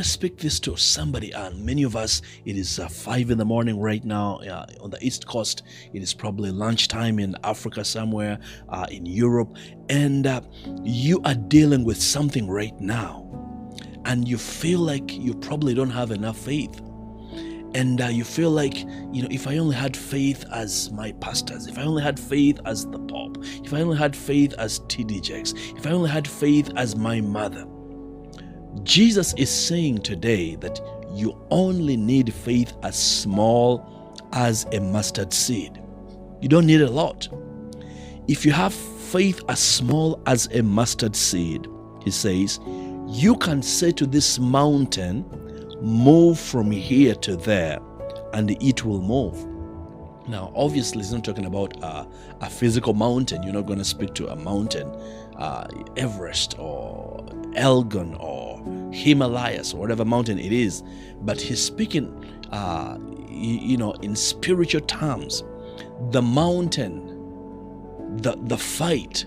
to speak this to somebody, and many of us, it is 5 in the morning right now on the East Coast. It is probably lunchtime in Africa somewhere, in Europe, and you are dealing with something right now, and you feel like you probably don't have enough faith. And you feel like, if I only had faith as my pastors, if I only had faith as the Pope, if I only had faith as TD Jakes, if I only had faith as my mother. Jesus is saying today that you only need faith as small as a mustard seed. You don't need a lot. If you have faith as small as a mustard seed, he says, you can say to this mountain, move from here to there, and it will move. Now, obviously, he's not talking about a physical mountain. You're not going to speak to a mountain, Everest or Elgon or Himalayas or whatever mountain it is. But he's speaking, in spiritual terms. The mountain, the fight,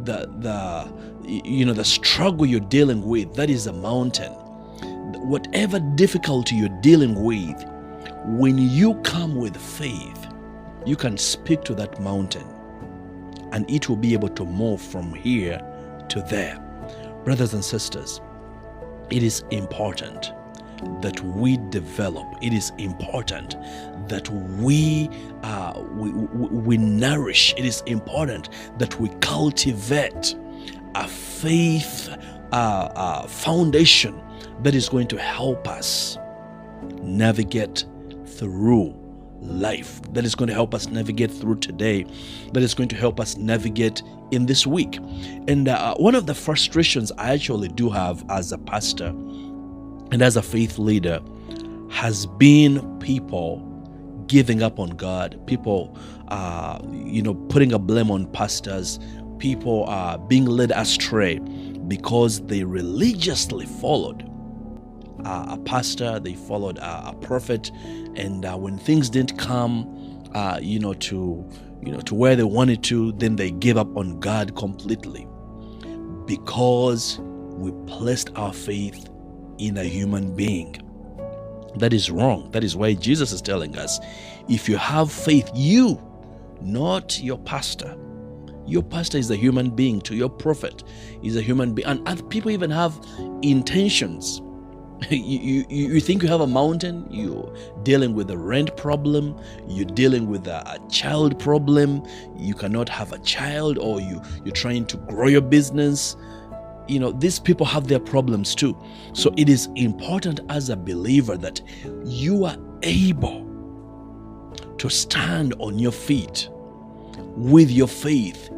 the struggle you're dealing with, that is a mountain. Whatever difficulty you're dealing with, when you come with faith, you can speak to that mountain and it will be able to move from here to there. Brothers and sisters, it is important that we develop. It is important that we nourish. It is important that we cultivate a faith foundation that is going to help us navigate through life, that is going to help us navigate through today, that is going to help us navigate in this week. And one of the frustrations I actually do have as a pastor and as a faith leader has been people giving up on God, people putting a blame on pastors, people being led astray because they religiously followed a pastor, they followed a prophet, and when things didn't come to where they wanted to, then they gave up on God completely because we placed our faith in a human being. That is wrong. That is why Jesus is telling us, if you have faith, you, not your pastor. Your pastor is a human being to your prophet is a human being. And other people even have intentions. You think you have a mountain, you're dealing with a rent problem, you're dealing with a child problem, you cannot have a child, or you're trying to grow your business. These people have their problems too. So it is important as a believer that you are able to stand on your feet with your faith